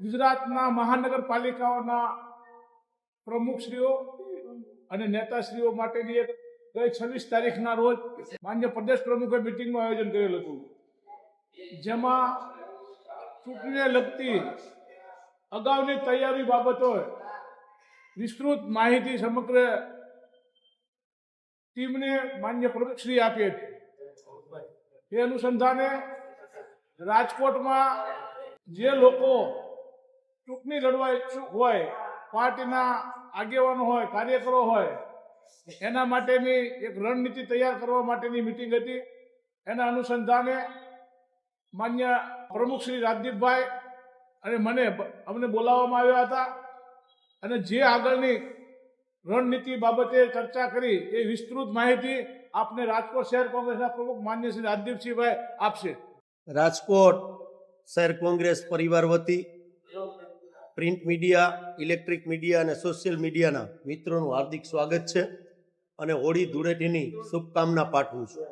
ગુજરાતના મહાનગરપાલિકાઓના પ્રમુખશ્રીઓ અને નેતાશ્રીઓ માટેની એક ગઈ 26 તારીખના રોજ માન્ય પ્રદેશ પ્રમુખે મિટિંગનું આયોજન કરેલું હતું, જેમાં ચૂંટણીને લગતી અગાઉની તૈયારી બાબતો વિસ્તૃત માહિતી સમગ્ર ટીમને માન્ય પ્રમુખશ્રી આપી હતી. એ અનુસંધાને રાજકોટમાં જે લોકો ચૂંટણી લડવા ઈચ્છુક હોય, પાર્ટીના આગેવાનો હોય, કાર્યકરો હોય, એના માટેની એક રણનીતિ તૈયાર કરવા માટેની મિટિંગ હતી. એના અનુસંધાને માન્ય પ્રમુખ શ્રી રાજદીપભાઈ અને અમને બોલાવવામાં આવ્યા હતા અને જે આગળની રણનીતિ બાબતે ચર્ચા કરી એ વિસ્તૃત માહિતી આપને રાજકોટ શહેર કોંગ્રેસના પ્રમુખ માન્ય શ્રી રાજદીપસિંહભાઈ આપશે. રાજકોટ શહેર કોંગ્રેસ પરિવાર વતી પ્રિન્ટ મીડિયા, ઇલેક્ટ્રિક મીડિયા અને સોશિયલ મીડિયાના મિત્રોનું હાર્દિક સ્વાગત છે અને હોળી ધૂળેટીની શુભકામના પાઠવું છું.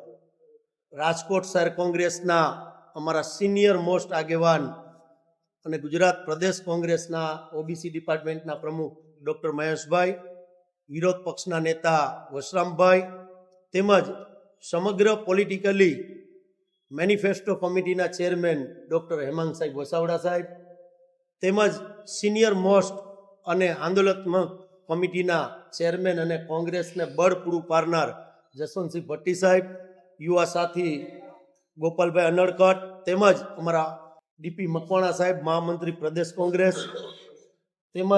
રાજકોટ શહેર કોંગ્રેસના અમારા સિનિયર મોસ્ટ આગેવાન અને ગુજરાત પ્રદેશ કોંગ્રેસના ઓબીસી ડિપાર્ટમેન્ટના પ્રમુખ ડૉક્ટર મહેશભાઈ, વિરોધ પક્ષના નેતા વશરામભાઈ તેમજ સમગ્ર પોલિટિકલી મેનિફેસ્ટો કમિટીના ચેરમેન ડૉક્ટર હેમાંગ સાહેબ વસાવડા સાહેબ તેમજ સિનિયર મોસ્ટ અને આંદોલનાત્મક કમિટીના ચેરમેન અને કોંગ્રેસને બળ પૂરું પાડનાર જસવંતસિંહ ભટ્ટી સાહેબ, યુવા સાથી ગોપાલભાઈ અનડકટ તેમજ અમારા ડીપી મકવાણા સાહેબ, મહામંત્રી પ્રદેશ કોંગ્રેસ તેમજ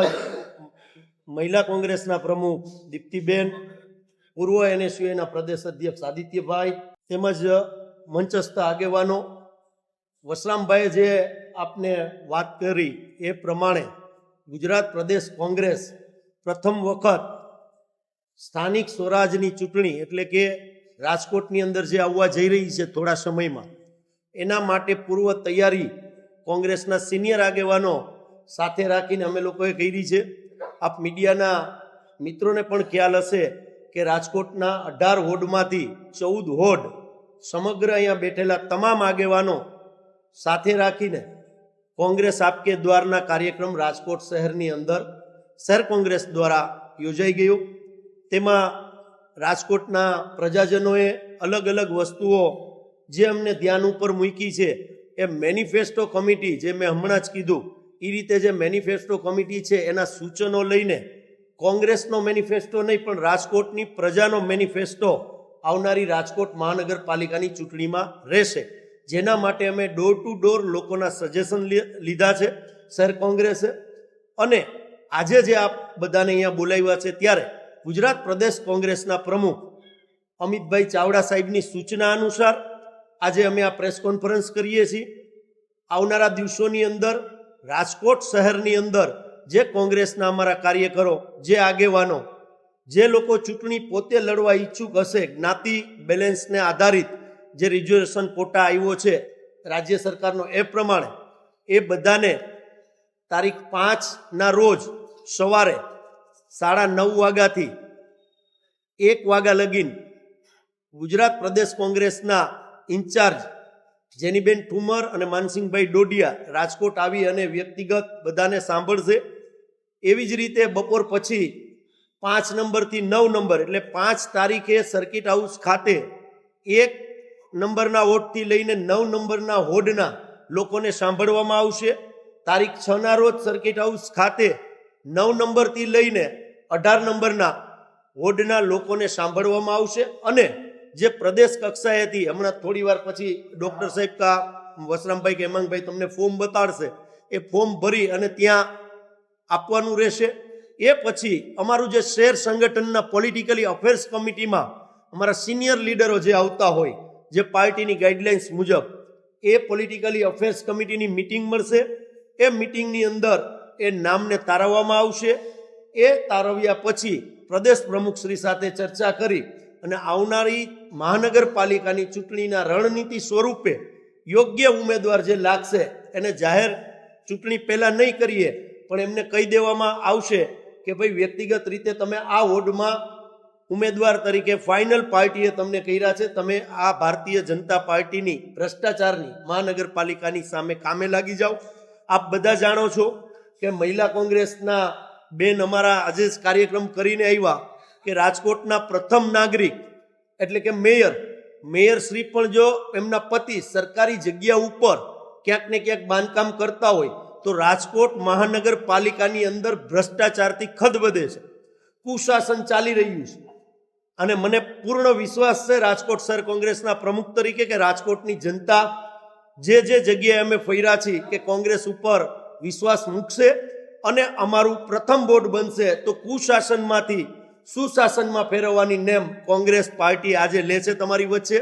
મહિલા કોંગ્રેસના પ્રમુખ દીપ્તિબેન, પૂર્વ એનએસયુના પ્રદેશ અધ્યક્ષ આદિત્યભાઈ તેમજ મંચસ્થ આગેવાનો. વશરામભાઈએ જે આપને વાત કરી એ પ્રમાણે ગુજરાત પ્રદેશ કોંગ્રેસ પ્રથમ વખત સ્થાનિક સ્વરાજની ચૂંટણી એટલે કે રાજકોટની અંદર જે આવવા જઈ રહી છે થોડા સમયમાં, એના માટે પૂર્વ તૈયારી કોંગ્રેસના સિનિયર આગેવાનો સાથે રાખીને અમે લોકોએ કરી છે. આપ મીડિયાના મિત્રોને પણ ખ્યાલ હશે કે રાજકોટના 18 વોર્ડમાંથી 14 વોર્ડ સમગ્ર અહીંયા બેઠેલા તમામ આગેવાનો સાથે રાખીને કોંગ્રેસ આપકે દ્વારના કાર્યક્રમ રાજકોટ શહેરની અંદર શહેર કોંગ્રેસ દ્વારા યોજાઈ ગયો. તેમાં રાજકોટના પ્રજાજનોએ અલગ અલગ વસ્તુઓ જે અમને ધ્યાન ઉપર મૂકી છે એ મેનિફેસ્ટો કમિટી, જે મેં હમણાં જ કીધું એ રીતે જે મેનિફેસ્ટો કમિટી છે એના સૂચનો લઈને કોંગ્રેસનો મેનિફેસ્ટો નહીં પણ રાજકોટની પ્રજાનો મેનિફેસ્ટો આવનારી રાજકોટ મહાનગરપાલિકાની ચૂંટણીમાં રહેશે, જેના માટે અમે ડોર ટુ ડોર લોકોના સજેશન લીધા છે શહેર કોંગ્રેસે. અને આજે જે આપ બધાને અહીંયા બોલાવ્યા છે ત્યારે ગુજરાત પ્રદેશ કોંગ્રેસના પ્રમુખ અમિતભાઈ ચાવડા સાહેબની સૂચના અનુસાર આજે અમે આ પ્રેસ કોન્ફરન્સ કરીએ છીએ. આવનારા દિવસોની અંદર રાજકોટ શહેરની અંદર જે કોંગ્રેસના અમારા કાર્યકરો, જે આગેવાનો, જે લોકો ચૂંટણી પોતે લડવા ઈચ્છુક હશે, જ્ઞાતિ બેલેન્સને આધારિત જે રિઝર્વેશન કોટા આવ્યો છે રાજ્ય સરકારનો એ પ્રમાણે, એ બધાને તારીખ 5ના રોજ સવારે 9:30 વાગ્યાથી 1 વાગ્યા લગીન ગુજરાત પ્રદેશ કોંગ્રેસના ઇન્ચાર્જ જેનીબેન ઠુમર અને માનસિંહભાઈ ડોડિયા રાજકોટ આવી અને વ્યક્તિગત બધાને સાંભળશે. એવી જ રીતે બપોર પછી 5 નંબરથી 9 નંબર એટલે 5 તારીખે સર્કિટ હાઉસ ખાતે 1 નંબરના વોર્ડથી લઈને 9 નંબરના વોર્ડના લોકોને સાંભળવામાં આવશે. તારીખ 6ના રોજ સર્કિટ હાઉસ ખાતે 9 નંબરથી લઈને 18 નંબરના વોર્ડના લોકોને સાંભળવામાં આવશે. અને જે પ્રદેશ કક્ષાએથી હમણાં થોડી વાર પછી ડૉક્ટર સાહેબ કા વશરામભાઈ કે હેમાંગભાઈ તમને ફોર્મ બતાડશે, એ ફોર્મ ભરી અને ત્યાં આપવાનું રહેશે. એ પછી અમારું જે શહેર સંગઠનના પોલિટિકલી અફેર્સ કમિટીમાં અમારા સિનિયર લીડરો જે આવતા હોય, જે પાર્ટીની ગાઈડલાઇન્સ મુજબ એ પોલિટિકલી અફેર્સ કમિટીની મિટિંગ મળશે. એ મિટિંગની અંદર એ નામને તારવવામાં આવશે. એ તારવ્યા પછી પ્રદેશ પ્રમુખશ્રી સાથે ચર્ચા કરી અને આવનારી મહાનગરપાલિકાની ચૂંટણીના રણનીતિ સ્વરૂપે યોગ્ય ઉમેદવાર જે લાગશે એને જાહેર ચૂંટણી પહેલાં નહીં કરીએ પણ એમને કહી દેવામાં આવશે કે ભાઈ વ્યક્તિગત રીતે તમે આ વોર્ડમાં ઉમેદવાર તરીકે ફાઇનલ પાર્ટીએ તમને કર્યા છે, તમે આ ભારતીય જનતા પાર્ટીની ભ્રષ્ટાચારની મહાનગરપાલિકાની સામે કામે લાગી જાઓ. આપ બધા જાણો છો કે મહિલા કોંગ્રેસના બેન અમારા આજે જ કાર્યક્રમ કરીને આવ્યા કે રાજકોટના પ્રથમ નાગરિક એટલે કે મેયર શ્રી પણ જો એમના પતિ સરકારી જગ્યા ઉપર ક્યાંક ને ક્યાંક બાંધકામ કરતા હોય તો રાજકોટ મહાનગરપાલિકાની અંદર ભ્રષ્ટાચારથી ખદબદે છે, કુશાસન ચાલી રહ્યું છે. અને મને પૂર્ણ વિશ્વાસ છે રાજકોટ શહેર કોંગ્રેસના પ્રમુખ તરીકે કે રાજકોટની જનતા જે જગ્યાએ અમે ફર્યા છીએ કે કોંગ્રેસ ઉપર વિશ્વાસ મૂકશે અને અમારું પ્રથમ બોર્ડ બનશે તો કુશાસનમાંથી સુશાસનમાં ફેરવવાની નેમ કોંગ્રેસ પાર્ટી આજે લે છે તમારી વચ્ચે.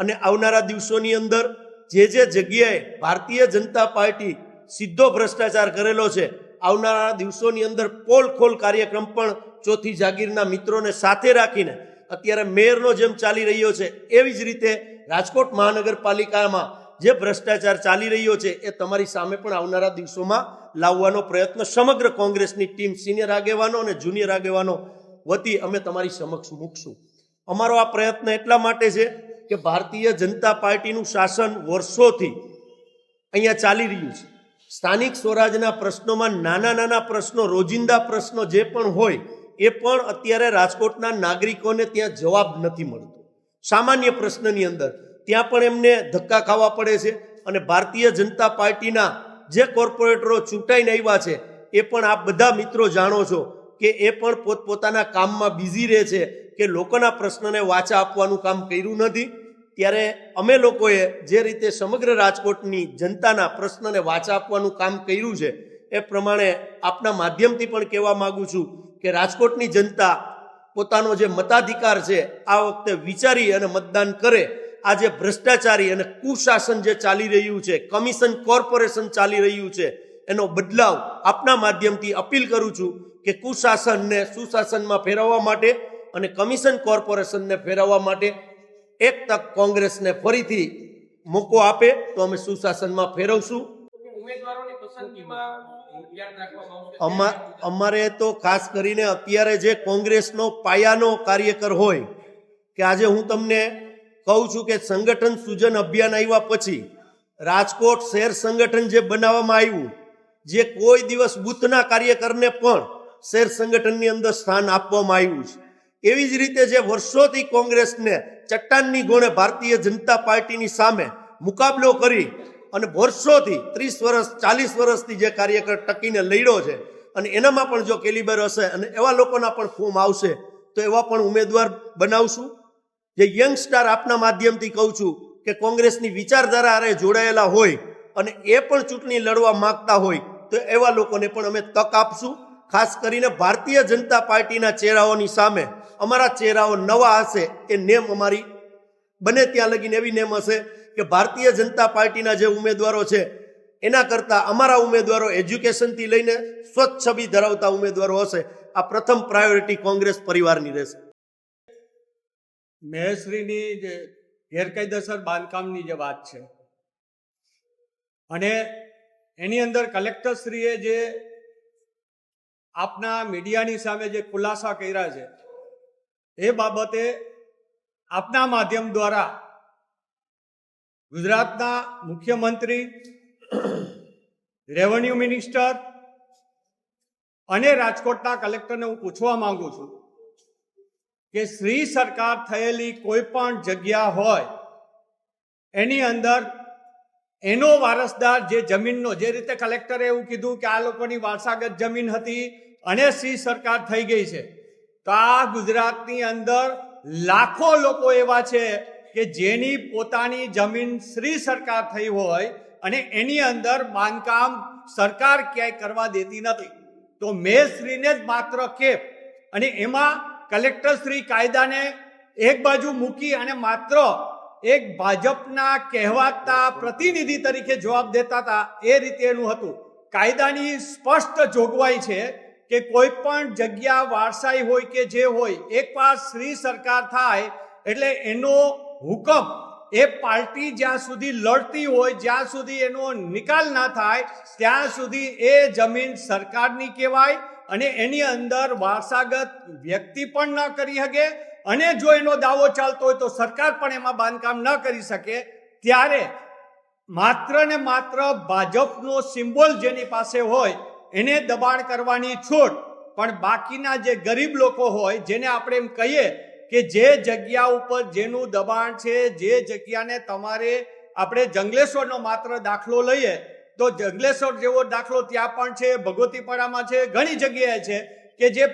અને આવનારા દિવસોની અંદર જે જગ્યાએ ભારતીય જનતા પાર્ટી સીધો ભ્રષ્ટાચાર કરેલો છે આવનારા દિવસોની અંદર પોલ ખોલ કાર્યક્રમ પણ ચોથી જાગીરના મિત્રોને સાથે રાખીને અત્યારે મેયરનો જેમ ચાલી રહ્યો છે એવી જ રીતે રાજકોટ મહાનગરપાલિકામાં જે ભ્રષ્ટાચાર ચાલી રહ્યો છે એ તમારી સામે પણ આવનારા દિવસોમાં લાવવાનો પ્રયત્ન સમગ્ર કોંગ્રેસની ટીમ સિનિયર આગેવાનો અને જુનિયર આગેવાનો વતી અમે તમારી સમક્ષ મૂકશું. અમારો આ પ્રયત્ન એટલા માટે છે કે ભારતીય જનતા પાર્ટીનું શાસન વર્ષોથી અહીંયા ચાલી રહ્યું છે. સ્થાનિક સ્વરાજના પ્રશ્નોમાં નાના પ્રશ્નો, રોજિંદા પ્રશ્નો જે પણ હોય એ પણ અત્યારે રાજકોટના નાગરિકોને ત્યાં જવાબ નથી મળતો. સામાન્ય પ્રશ્નની અંદર ત્યાં પણ એમને ધક્કા ખાવા પડે છે. અને ભારતીય જનતા પાર્ટીના જે કોર્પોરેટરો ચૂંટાઈને આવ્યા છે એ પણ આપ બધા મિત્રો જાણો છો કે એ પણ પોતપોતાના કામમાં બિઝી રહે છે કે લોકોના પ્રશ્નને વાચા આપવાનું કામ કર્યું નથી. ત્યારે અમે લોકોએ જે રીતે સમગ્ર રાજકોટની જનતાના પ્રશ્નને વાચા આપવાનું કામ કર્યું છે એ પ્રમાણે આપના માધ્યમથી પણ કહેવા માગું છું કે રાજકોટની જનતા પોતાનો જે મતાધિકાર છે આ વખતે વિચારી અને મતદાન કરે. આ જે ભ્રષ્ટાચારી અને કુશાસન જે ચાલી રહ્યું છે, કમિશન કોર્પોરેશન ચાલી રહ્યું છે, એનો બદલાવ આપના માધ્યમથી અપીલ કરું છું કે કુશાસનને સુશાસનમાં ફેરવવા માટે અને કમિશન કોર્પોરેશનને ફેરવવા માટે એક તક કોંગ્રેસને ફરીથી મોકો આપે તો અમે સુશાસનમાં ફેરવશું. ઉમેદવારોની પસંદગીમાં ધ્યાન રાખવામાં આવશે. અમારે તો ખાસ કરીને અત્યારે જે કોંગ્રેસનો પાયાનો કાર્યકર હોય કે આજે હું તમને કહું છું કે સંગઠન સૂજન અભિયાન આવ્યા પછી રાજકોટ શહેર સંગઠન જે બનાવવામાં આવ્યું, જે કોઈ દિવસ બૂથના કાર્યકરને પણ શહેર સંગઠનની અંદર સ્થાન આપવામાં આવ્યું છે, એવી જ રીતે જે વર્ષોથી કોંગ્રેસને ચટ્ટાનની ગોણે ભારતીય જનતા પાર્ટીની સામે મુકાબલો કરી અને વર્ષોથી 30 વર્ષ 40 વર્ષથી જે કાર્યકર ટકીને લડ્યો છે અને એનામાં પણ જો કેલિબર હશે અને એવા લોકોના પણ ફોર્મ આવશે તો એવા પણ ઉમેદવાર બનાવશું. જે યંગસ્ટાર આપના માધ્યમથી કહું છું કે કોંગ્રેસની વિચારધારા હારે જોડાયેલા હોય અને એ પણ ચૂંટણી લડવા માંગતા હોય તો એવા લોકોને પણ અમે તક આપશું. ખાસ કરીને ભારતીય જનતા પાર્ટીના ચહેરાઓની સામે અમારા ચહેરાઓ નવા હશે એ નેમ અમારી બને ત્યાં લગીને એવી નેમ હશે કે ભારતીય જનતા પાર્ટીના જે ઉમેદવારો છે એના કરતાં અમારા ઉમેદવારો એજ્યુકેશનથી લઈને સ્વચ્છ છબી ધરાવતા ઉમેદવારો હશે. આ પ્રથમ પ્રાયોરિટી કોંગ્રેસ પરિવારની રહેશે. મેયરશ્રીની જે ગેરકાયદેસર બાંધકામની જે વાત છે અને એની અંદર કલેક્ટરશ્રીએ જે આપના મીડિયાની સામે જે ખુલાસા કર્યા છે એ બાબતે આપના માધ્યમ દ્વારા ગુજરાતના મુખ્યમંત્રી, રેવન્યુ મિનિસ્ટર અને રાજકોટના કલેક્ટરને હું પૂછવા માંગુ છું કે શ્રી સરકાર થયેલી કોઈ પણ જગ્યા હોય એની અંદર એનો વારસદાર જે જમીનનો, જે રીતે કલેક્ટરે એવું કીધું કે આ લોકોની વારસાગત જમીન હતી અને શ્રી સરકાર થઈ ગઈ છે, તો આ ગુજરાતની અંદર લાખો લોકો એવા છે કે જેની પોતાની જમીન શ્રી સરકાર થઈ હોય અને એની અંદર બાંધકામ સરકાર ક્યાંય કરવા દેતી નથી. તો મેયરશ્રીને જ માત્ર કેપ અને એમાં કલેક્ટરશ્રી કાયદાને એક બાજુ મૂકી અને માત્ર એક ભાજપના કહેવાતા પ્રતિનિધિ તરીકે જવાબ દેતા હતા એ રીતે એનું હતું. કાયદાની સ્પષ્ટ જોગવાઈ છે કે કોઈ પણ જગ્યા વારસાઈ હોય કે જે હોય એકવાર શ્રી સરકાર થાય એટલે એનો હુકમ એ પાર્ટી જ્યાં સુધી લડતી હોય, જ્યાં સુધી એનો નિકાલ ના થાય ત્યાં સુધી એ જમીન સરકારની કહેવાય અને એની અંદર વારસાગત વ્યક્તિ પણ ન કરી શકે અને જો એનો દાવો ચાલતો હોય તો સરકાર પણ એમાં બાંધકામ ન કરી શકે. ત્યારે માત્ર ને માત્ર ભાજપનો સિમ્બોલ જેની પાસે હોય એને દબાણ કરવાની છૂટ, પણ બાકીના જે ગરીબ લોકો હોય, જેને આપણે એમ કહીએ કે જે જગ્યા ઉપર જેનું દબાણ છે, જે જગ્યાને તમારે આપણે જંગલેશ્વરનો માત્ર દાખલો લઈએ તો જંગલેશ્વર જેવો દાખલો ત્યાં પણ છે, ભગવતીપરામાં છે, ઘણી જગ્યાએ છે કે જે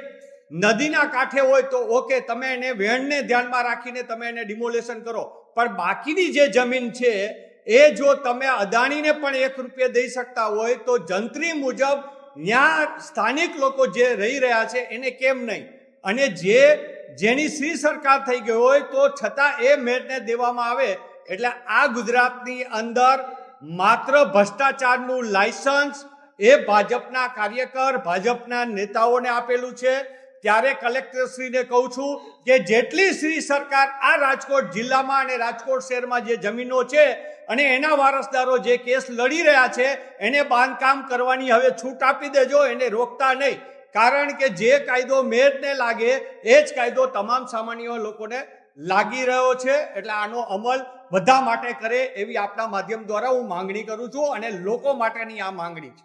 નદીના કાંઠે હોય તો ઓકે, તમે એને વહેણને ધ્યાનમાં રાખીને તમે એને ડિમોલેશન કરો, પણ બાકીની જે જમીન છે એ જો તમે અદાણીને પણ 1 રૂપિયા દઈ શકતા હોય તો જંત્રી મુજબ ત્યાં સ્થાનિક લોકો જે રહી રહ્યા છે એને કેમ નહીં? અને જેની શ્રી સરકાર થઈ ગઈ હોય તો છતાં એ મેળને દેવામાં આવે, એટલે આ ગુજરાતની અંદર માત્ર ભ્રષ્ટાચારનું લાયસન્સ એ ભાજપના કાર્યકર, ભાજપના નેતાઓને આપેલું છે. ત્યારે કલેક્ટરશ્રીને કહું છું કે જેટલી શ્રી સરકાર આ રાજકોટ જિલ્લામાં અને રાજકોટ શહેરમાં જે જમીનો છે અને એના વારસદારો જે કેસ લડી રહ્યા છે એને બાંધકામ કરવાની હવે છૂટ આપી દેજો, એને રોકતા નહીં. કારણ કે જે કાયદો મેયરને લાગે એ જ કાયદો તમામ સામાન્ય લોકોને લાગી રહ્યો છે. એટલે આનો અમલ બધા માટે કરે એવી આપણા માધ્યમ દ્વારા હું માંગણી કરું છું અને લોકો માટેની આ માંગણી છે.